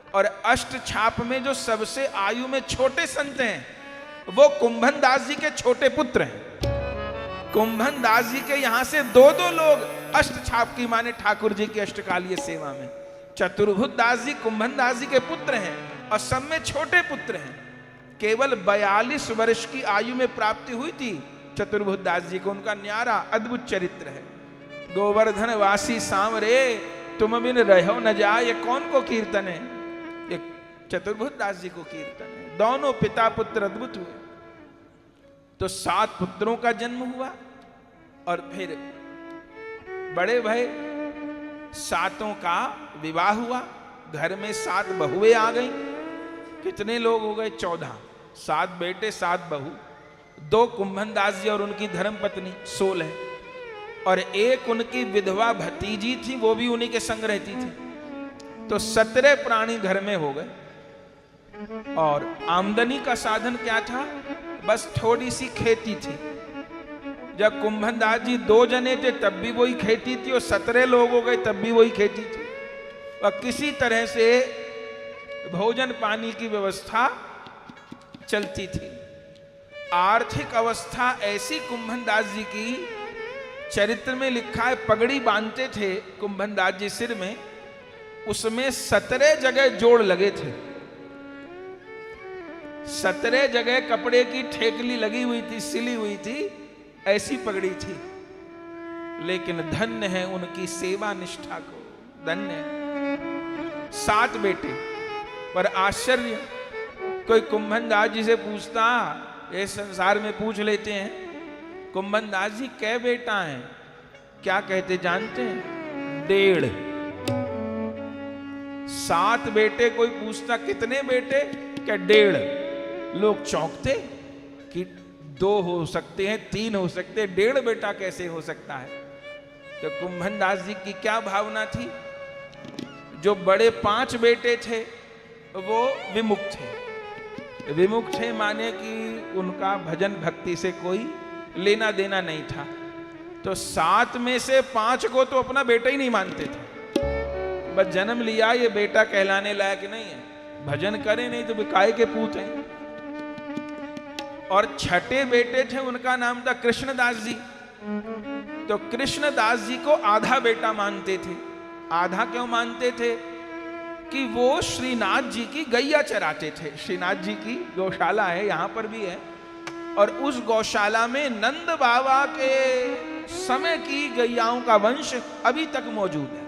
और अष्ट छाप में जो सबसे आयु में छोटे संत हैं वो कुंभनदास जी के छोटे पुत्र हैं। कुंभनदास जी के यहां से 2-2 लोग अष्ट छाप की माने ठाकुर जी की अष्टकालीय सेवा में। चतुर्भुज दास जी कुंभनदास जी के पुत्र हैं और सब में छोटे पुत्र हैं। केवल 42 वर्ष की आयु में प्राप्ति हुई थी चतुर्भुज दास जी को। उनका न्यारा अद्भुत चरित्र है। गोवर्धन वासी सांवरे तुम बिन रहो न जाए, ये कौन को कीर्तन है? ये चतुर्भुज दास जी को कीर्तन है। दोनों पिता पुत्र अद्भुत हुए। तो 7 पुत्रों का जन्म हुआ और फिर बड़े भय, 7 का विवाह हुआ। घर में 7 बहुएं आ गई। कितने लोग हो गए? 14। 7 बेटे 7 बहू, 2 कुंभनदास जी और उनकी धर्मपत्नी 16, और एक उनकी विधवा भतीजी थी, वो भी उन्हीं के संग रहती थी। तो 17 प्राणी घर में हो गए। और आमदनी का साधन क्या था? बस थोड़ी सी खेती थी। जब कुंभनदास जी 2 जने थे तब भी वही खेती थी, और 17 लोग हो गए तब भी वही खेती थी। और किसी तरह से भोजन पानी की व्यवस्था चलती थी। आर्थिक अवस्था ऐसी कुंभनदास जी की, चरित्र में लिखा है पगड़ी बांधते थे कुंभनदास जी सिर में, उसमें 17 जगह जोड़ लगे थे। 17 जगह कपड़े की ठेकली लगी हुई थी, सिली हुई थी, ऐसी पगड़ी थी। लेकिन धन्य है उनकी सेवा निष्ठा को, धन्य है। 7 बेटे पर आश्चर्य, कोई कुंभन दास जी से पूछता, ये संसार में पूछ लेते हैं, कुंभन दास जी कै बेटा हैं? क्या कहते जानते हैं? 1.5। 7 बेटे कोई पूछता कितने बेटे? क्या 1.5। लोग चौंकते कि 2 हो सकते हैं, 3 हो सकते हैं, 1.5 बेटा कैसे हो सकता है? तो कुंभन दास जी की क्या भावना थी? जो बड़े 5 बेटे थे वो विमुख थे। विमुख थे माने कि उनका भजन भक्ति से कोई लेना देना नहीं था। तो 7 में से 5 को तो अपना बेटा ही नहीं मानते थे। बस जन्म लिया, ये बेटा कहलाने लायक नहीं है, भजन करे नहीं तो बिकाए के पूत हैं। और छठे बेटे थे, उनका नाम था कृष्णदास जी। तो कृष्णदास जी को आधा बेटा मानते थे। आधा क्यों मानते थे? कि वो श्रीनाथ जी की गैया चराते थे। श्रीनाथ जी की गौशाला है, यहां पर भी है, और उस गौशाला में नंद बाबा के समय की गैयाओं का वंश अभी तक मौजूद है।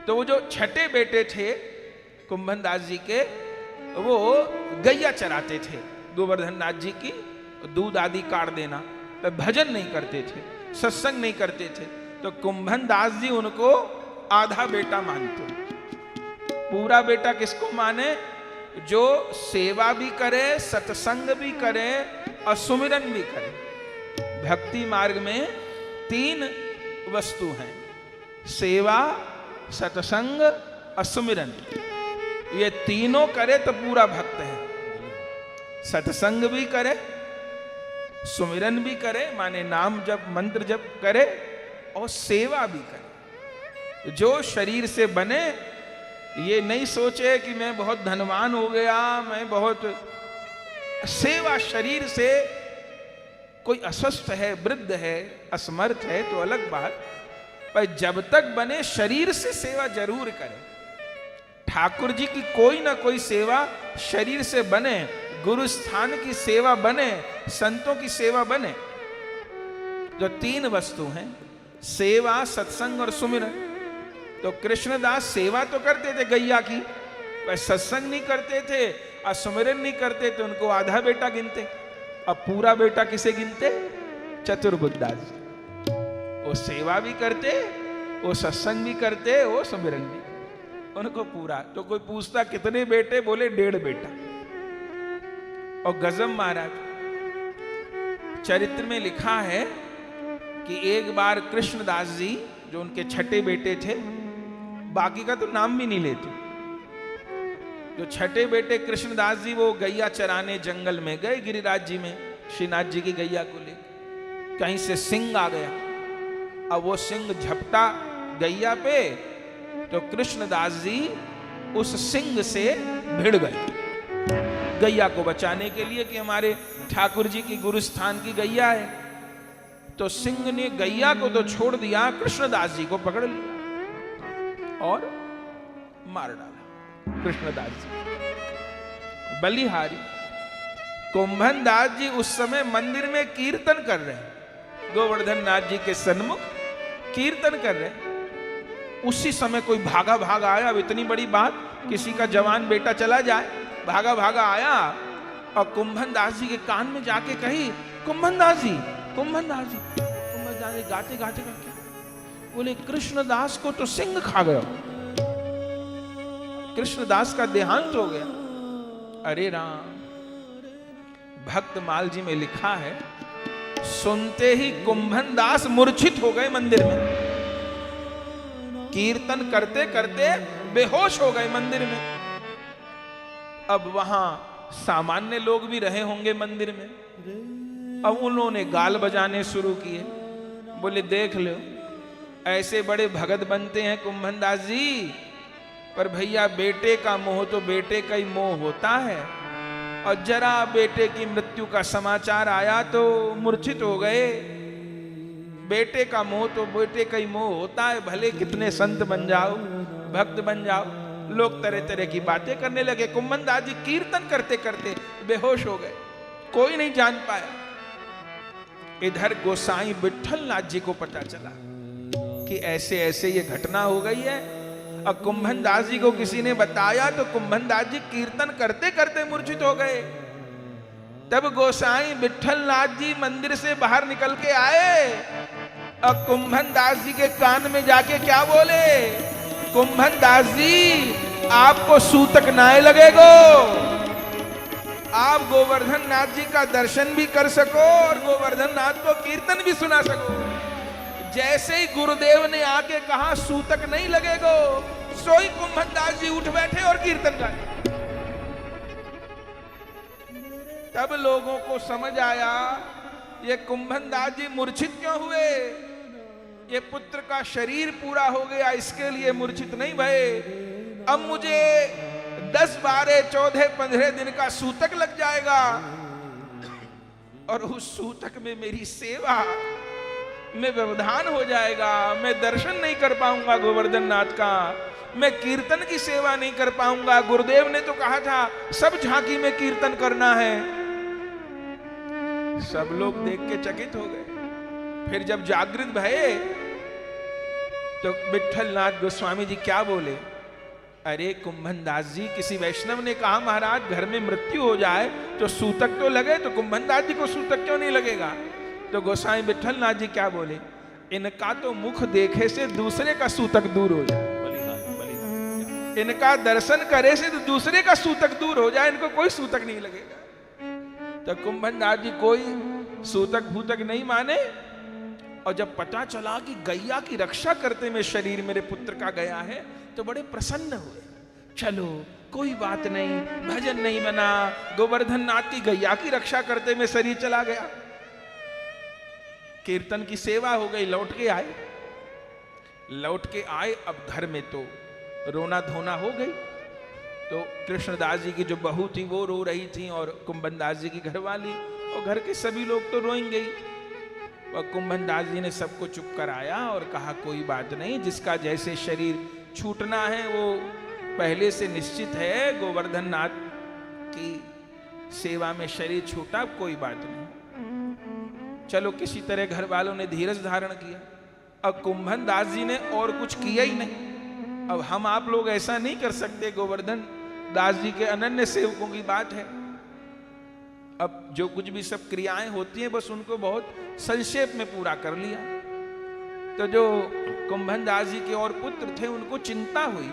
तो वो जो छठे बेटे थे कुंभन दास जी के, वो गैया चराते थे। गोवर्धन नाथ जी की दूध आदि काट देना, तो भजन नहीं करते थे, सत्संग नहीं करते थे। तो कुंभन दास जी उनको आधा बेटा मानते। पूरा बेटा किसको माने? जो सेवा भी करे, सत्संग भी करे और सुमिरन भी करे। भक्ति मार्ग में 3 वस्तु हैं, सेवा, सत्संग और सुमिरन। ये तीनों करे तो पूरा भक्त है। सत्संग भी करे, सुमिरन भी करे माने नाम जप मंत्र जप करे, और सेवा भी करे। जो शरीर से बने, ये नहीं सोचे कि मैं बहुत धनवान हो गया, मैं बहुत सेवा। शरीर से कोई अस्वस्थ है, वृद्ध है, असमर्थ है तो अलग बात, पर जब तक बने शरीर से सेवा जरूर करे। ठाकुर जी की कोई ना कोई सेवा शरीर से बने, गुरु स्थान की सेवा बने, संतों की सेवा बने। जो 3 वस्तु हैं, सेवा, सत्संग और सुमिरन। तो कृष्णदास सेवा तो करते थे गैया की, पर सत्संग नहीं करते थे और सुमिरन नहीं करते थे। उनको आधा बेटा गिनते। अब पूरा बेटा किसे गिनते? चतुर्बुद्धदास। वो सेवा भी करते, वो सत्संग भी करते, वो सुमिरन भी, उनको पूरा। तो कोई पूछता कितने बेटे? बोले 1.5 बेटा। और गजब महाराज, चरित्र में लिखा है कि एक बार कृष्णदास जी, जो उनके छठे बेटे थे, बाकी का तो नाम भी नहीं लेते, जो छठे बेटे कृष्णदास जी, वो गैया चराने जंगल में गए, गिरिराज जी में, श्रीनाथ जी की गैया को लेकर। कहीं से सिंह आ गया, अब वो सिंह झपटा गैया पे, तो कृष्णदास जी उस सिंह से भिड़ गए गैया को बचाने के लिए, कि हमारे ठाकुर जी की गुरुस्थान की गैया है। तो सिंह ने गैया को तो छोड़ दिया, कृष्णदास जी को पकड़ लिया और मार डाला। कृष्णदास जी बलिहारी। कुंभन दास जी उस समय मंदिर में कीर्तन कर रहे हैं, गोवर्धन नाथ जी के सन्मुख कीर्तन कर रहे हैं। उसी समय कोई भागा भागा आया। अब इतनी बड़ी बात, किसी का जवान बेटा चला जाए, भागा भागा आया और कुंभन दास जी के कान में जाके कही, कुंभन दास जी, कुंभन दास जी। कुंभन दास जी गाते गाते करके बोले, कृष्णदास को तो सिंह खा गया, कृष्णदास का देहांत हो गया। अरे राम। भक्त माल जी में लिखा है, सुनते ही कुंभन दास मूर्छित हो गए मंदिर में। कीर्तन करते करते बेहोश हो गए मंदिर में। अब वहां सामान्य लोग भी रहे होंगे मंदिर में। अब उन्होंने गाल बजाने शुरू किए, बोले देख लो, ऐसे बड़े भगत बनते हैं कुंभन दास जी, पर भैया बेटे का मोह तो बेटे का ही मोह होता है, और जरा बेटे की मृत्यु का समाचार आया तो मूर्छित हो गए। बेटे का मोह तो बेटे का ही मोह होता है, भले कितने संत बन जाओ, भक्त बन जाओ। लोग तरह तरह की बातें करने लगे। कुंभन दास जी कीर्तन करते करते बेहोश हो गए, कोई नहीं जान पाया। इधर गोसाई विठल नाथ जी को पता चला कि ऐसे ऐसे ये घटना हो गई है। और कुंभन दास जी को किसी ने बताया तो कुंभन दास जी कीर्तन करते करते मूर्छित हो गए। तब गोसाई विट्ठल नाथ जी मंदिर से बाहर निकल के आए और कुंभन दास जी के कान में जाके क्या बोले, कुंभन दास जी आपको सूतक नाय लगेगो, आप गोवर्धन नाथ जी का दर्शन भी कर सको और गोवर्धन नाथ को कीर्तन भी सुना सको। जैसे ही गुरुदेव ने आके कहा सूतक नहीं लगेगो, सोई कुंभन दास जी उठ बैठे और कीर्तन गाए। तब लोगों को समझ आया ये कुंभन दास जी मूर्छित क्यों हुए, ये पुत्र का शरीर पूरा हो गया इसके लिए मूर्छित नहीं भये। अब मुझे 10, 12, 14, 15 दिन का सूतक लग जाएगा और उस सूतक में मेरी सेवा में व्यवधान हो जाएगा, मैं दर्शन नहीं कर पाऊंगा गोवर्धन नाथ का, मैं कीर्तन की सेवा नहीं कर पाऊंगा। गुरुदेव ने तो कहा था सब झांकी में कीर्तन करना है। सब लोग देख के चकित हो गए। फिर जब जागृत भये तो विट्ठल नाथ गोस्वामी जी क्या बोले, अरे कुंभन दास जी किसी वैष्णव ने कहा महाराज घर में मृत्यु हो जाए तो सूतक तो लगे, तो कुंभन दास जी को सूतक क्यों नहीं लगेगा। तो गोसाई विट्ठल नाथ जी क्या बोले, इनका तो मुख देखे से दूसरे का सूतक दूर हो जाए, इनका दर्शन करे से तो दूसरे का सूतक दूर हो जाए, इनको कोई सूतक नहीं लगेगा। तो कुंभन दास जी कोई सूतक भूतक नहीं माने। और जब पता चला कि गैया की रक्षा करते में शरीर मेरे पुत्र का गया है तो बड़े प्रसन्न हुए। चलो कोई बात नहीं, भजन नहीं बना, गोवर्धन नाथ की गैया की रक्षा करते में शरीर चला गया, कीर्तन की सेवा हो गई, लौट के आए। अब घर में तो रोना धोना हो गई। तो कृष्णदास जी की जो बहू थी वो रो रही थी और कुंभन दास जी की घरवाली और घर के सभी लोग तो रोएंगे ही। और कुंभन दास जी ने सबको चुप कराया और कहा कोई बात नहीं, जिसका जैसे शरीर छूटना है वो पहले से निश्चित है, गोवर्धन नाथ की सेवा में शरीर छूटा, कोई बात नहीं। चलो किसी तरह घर वालों ने धीरज धारण किया। अब कुंभन दास जी ने और कुछ किया ही नहीं। अब हम आप लोग ऐसा नहीं कर सकते, गोवर्धन दास जी के अनन्य सेवकों की बात है। अब जो कुछ भी सब क्रियाएं होती हैं बस उनको बहुत संक्षेप में पूरा कर लिया। तो जो कुंभन दास जी के और पुत्र थे उनको चिंता हुई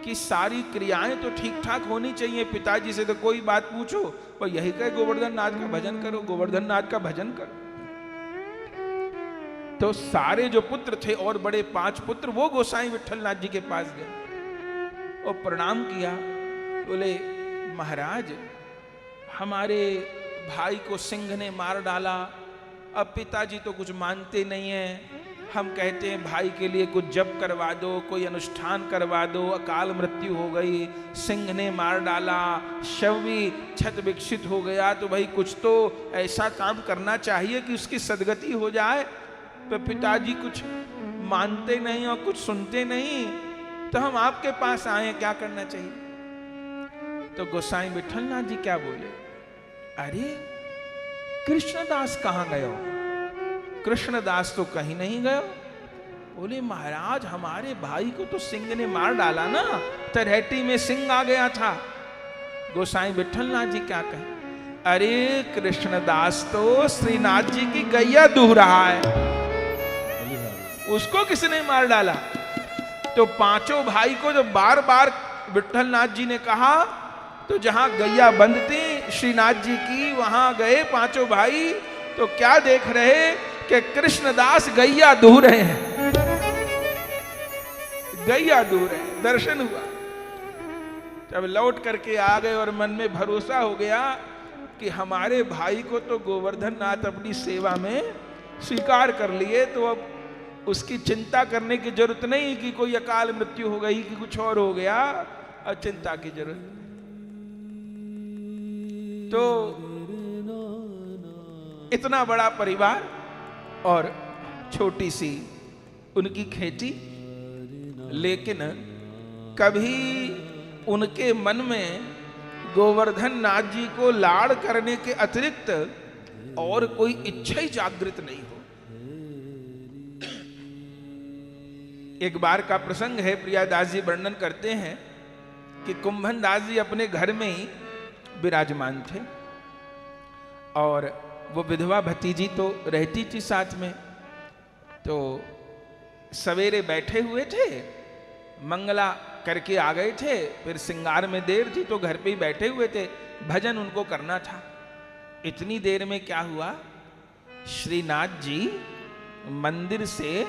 कि सारी क्रियाएं तो ठीक ठाक होनी चाहिए, पिताजी से तो कोई बात पूछो और यही कहे गोवर्धन नाथ का भजन करो, गोवर्धन नाथ का भजन करो। तो सारे जो पुत्र थे और बड़े 5 पुत्र वो गोसाई विट्ठल नाथ जी के पास गए और प्रणाम किया। बोले महाराज हमारे भाई को सिंह ने मार डाला, अब पिताजी तो कुछ मानते नहीं हैं, हम कहते हैं भाई के लिए कुछ जप करवा दो, कोई अनुष्ठान करवा दो, अकाल मृत्यु हो गई, सिंह ने मार डाला, शव भी क्षत विक्षित हो गया, तो भाई कुछ तो ऐसा काम करना चाहिए कि उसकी सदगति हो जाए। तो पिताजी कुछ मानते नहीं और कुछ सुनते नहीं, तो हम आपके पास आए, क्या करना चाहिए। तो गोसाई विट्ठल नाथ जी क्या बोले, अरे कृष्णदास कहाँ गयो, कृष्णदास तो कहीं नहीं गयो। बोले महाराज हमारे भाई को तो सिंह ने मार डाला ना, तलहटी में सिंह आ गया था। गोसाई विट्ठल नाथ जी क्या कहे, अरे कृष्णदास तो श्रीनाथ जी की गैया दूह रहा है, उसको किसने मार डाला। तो 5 भाई को जब बार बार विट्ठल नाथ जी ने कहा तो जहां गैया बंद थी श्रीनाथ जी की वहां गए 5 भाई, तो क्या देख रहे कि कृष्णदास गैया दूह रहे हैं, गैया दूह रहे हैं। दर्शन हुआ। जब लौट करके आ गए और मन में भरोसा हो गया कि हमारे भाई को तो गोवर्धन नाथ अपनी सेवा में स्वीकार कर लिए, तो अब उसकी चिंता करने की जरूरत नहीं कि कोई अकाल मृत्यु हो गई कि कुछ और हो गया, और चिंता की जरूरत। तो इतना बड़ा परिवार और छोटी सी उनकी खेती, लेकिन कभी उनके मन में गोवर्धन नाथ जी को लाड़ करने के अतिरिक्त और कोई इच्छा ही जागृत नहीं हो। एक बार का प्रसंग है, प्रियादास जी वर्णन करते हैं कि कुंभन दास जी अपने घर में ही विराजमान थे और वो विधवा भतीजी तो रहती थी साथ में। तो सवेरे बैठे हुए थे, मंगला करके आ गए थे, फिर श्रृंगार में देर थी तो घर पे ही बैठे हुए थे, भजन उनको करना था। इतनी देर में क्या हुआ, श्रीनाथ जी मंदिर से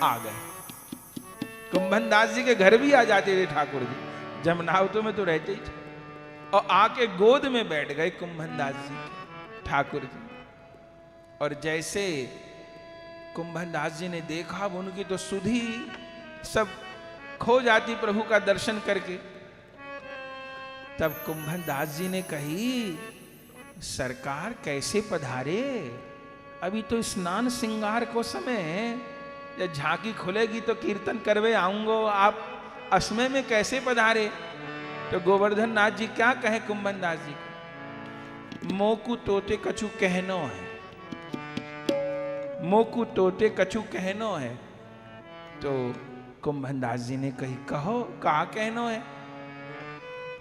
आ गए। कुंभन दास जी के घर भी आ जाते थे ठाकुर जी, जमनावतों में तो रहते ही थे, और आके गोद में बैठ गए कुंभन दास जी के ठाकुर जी। और जैसे कुंभन दास जी ने देखा, उनकी तो सुधि सब खो जाती प्रभु का दर्शन करके। तब कुंभन दास जी ने कही, सरकार कैसे पधारे, अभी तो स्नान श्रृंगार को समय है, जब झांकी खुलेगी तो कीर्तन करवे आऊंगो, आप असमय में कैसे पधारे। तो गोवर्धन नाथ जी क्या कहे कुंभन दास जी को, मोकू तोते कछु कहनो है, मोकू तोते कछु कहनो है। तो कुंभन दास जी ने कही, कहो कहा कहनो है।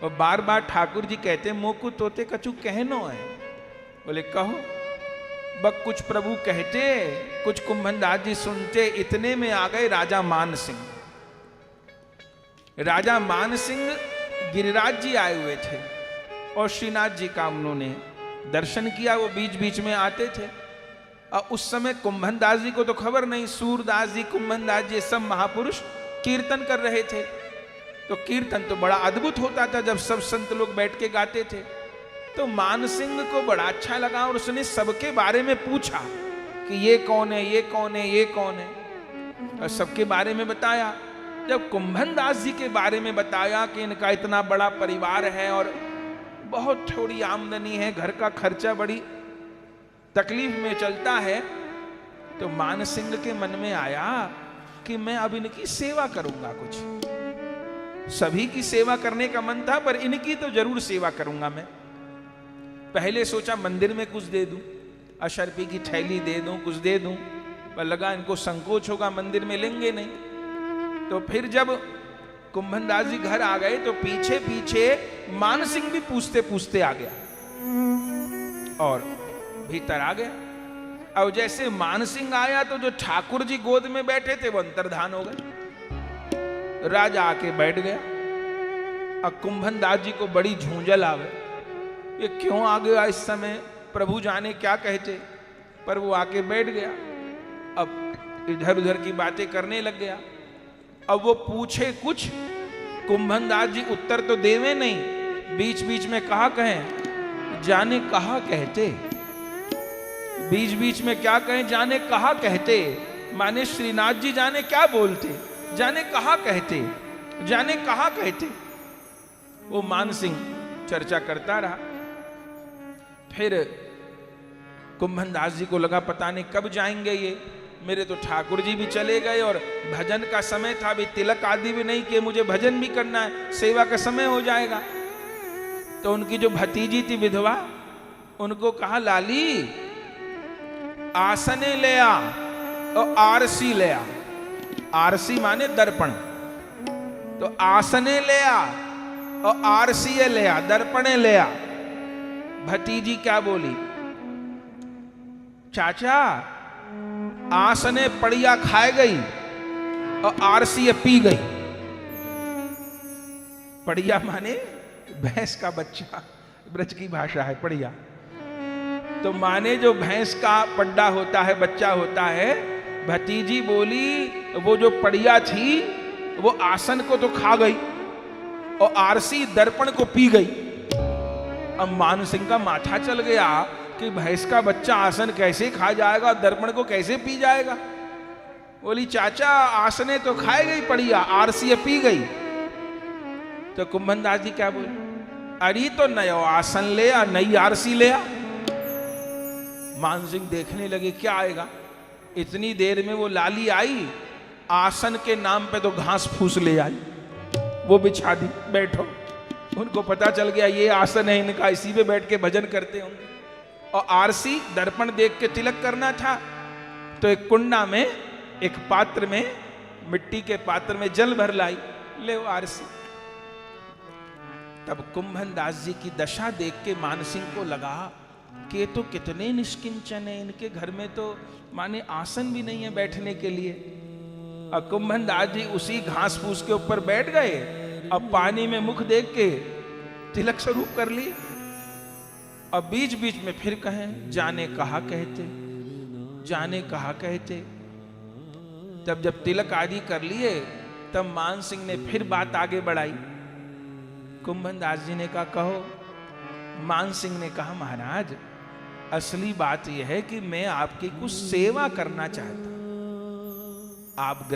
और बार बार ठाकुर जी कहते मोकू तोते कछु कहनो है, बोले कहो। बक कुछ प्रभु कहते, कुछ कुंभन दास जी सुनते, इतने में आ गए राजा मान सिंह। राजा मान सिंह गिरिराज जी आए हुए थे और श्रीनाथ जी का उन्होंने दर्शन किया, वो बीच बीच में आते थे। और उस समय कुंभन दास जी को तो खबर नहीं, सूरदास जी, कुंभन दास जी सब महापुरुष कीर्तन कर रहे थे। तो कीर्तन तो बड़ा अद्भुत होता था जब सब संत लोग बैठ के गाते थे। तो मान सिंह को बड़ा अच्छा लगा और उसने सबके बारे में पूछा कि ये कौन है, ये कौन है, ये कौन है, और सबके बारे में बताया। जब कुंभन दास जी के बारे में बताया कि इनका इतना बड़ा परिवार है और बहुत थोड़ी आमदनी है, घर का खर्चा बड़ी तकलीफ में चलता है, तो मान सिंह के मन में आया कि मैं अब इनकी सेवा करूंगा। कुछ सभी की सेवा करने का मन था, पर इनकी तो जरूर सेवा करूंगा मैं। पहले सोचा मंदिर में कुछ दे दूं, अशर्फी की थैली दे दूं, कुछ दे दूं, पर लगा इनको संकोच होगा, मंदिर में लेंगे नहीं। तो फिर जब कुंभन दास जी घर आ गए तो पीछे पीछे मान सिंह भी पूछते पूछते आ गया और भीतर आ गया। और जैसे मान सिंह आया तो जो ठाकुर जी गोद में बैठे थे वो अंतर्धान हो गए। राजा आके बैठ गया। अब कुंभन दास जी को बड़ी झूंझल आ गई, ये क्यों आ गया इस समय, प्रभु जाने क्या कहते, पर वो आके बैठ गया। अब इधर उधर की बातें करने लग गया। अब वो पूछे कुछ, कुंभन दास जी उत्तर तो देवे नहीं, बीच बीच में कहा कहें, जाने कहा कहते, बीच बीच में क्या कहें, जाने कहा कहते, माने श्रीनाथ जी जाने क्या बोलते, जाने कहा कहते, जाने कहा कहते। वो मान सिंह चर्चा करता रहा। फिर कुंभन दास जी को लगा पता नहीं कब जाएंगे ये, मेरे तो ठाकुर जी भी चले गए और भजन का समय था, अभी तिलक आदि भी नहीं किए, मुझे भजन भी करना है, सेवा का समय हो जाएगा। तो उनकी जो भतीजी थी विधवा, उनको कहा, लाली आसने ले आ और आरसी ले आ। आरसी माने दर्पण, तो आसने ले आ और आरसी ले आ, दर्पणे ले आ। भतीजी क्या बोली, चाचा आसने पड़िया खाए गई और आरसी पी गई। पड़िया माने भैंस का बच्चा, ब्रज की भाषा है पड़िया। तो माने जो भैंस का पड्डा होता है, बच्चा होता है। भतीजी बोली वो जो पड़िया थी वो आसन को तो खा गई और आरसी दर्पण को पी गई। अब मान सिंह का माथा चल गया कि भैंस का बच्चा आसन कैसे खा जाएगा, दर्पण को कैसे पी जाएगा। बोली चाचा आसने तो खाए गई पड़िया, आरसी पी गई। तो कुंभन दास जी क्या बोले, अरे तो नयो आसन ले आ, नई आरसी ले आ। मान सिंह देखने लगे क्या आएगा। इतनी देर में वो लाली आई, आसन के नाम पे तो घास फूस ले आई, वो बिछा दी, बैठो। उनको पता चल गया ये आसन है इनका, इसी पे बैठ के भजन करते होंगे। और आरसी दर्पण देख के तिलक करना था, तो एक कुंडा में एक पात्र में, मिट्टी के पात्र में जल भर लाई, ले आरसी। तब कुंभन दास जी की दशा देख के मानसिंह को लगा कि ये तो कितने निष्किंचन है, इनके घर में तो माने आसन भी नहीं है बैठने के लिए। अब कुंभन दास जी उसी घास फूस के ऊपर बैठ गए। अब पानी में मुख देख के तिलक स्वरूप कर लिए। अब बीच बीच में फिर कहें, जाने कहा कहते, जाने कहा कहते। तब जब तिलक आदि कर लिए, तब मान सिंह ने फिर बात आगे बढ़ाई। कुंभन दास जी ने कहा, कहो। मान सिंह ने कहा, महाराज असली बात यह है कि मैं आपकी कुछ सेवा करना चाहता हूं। आप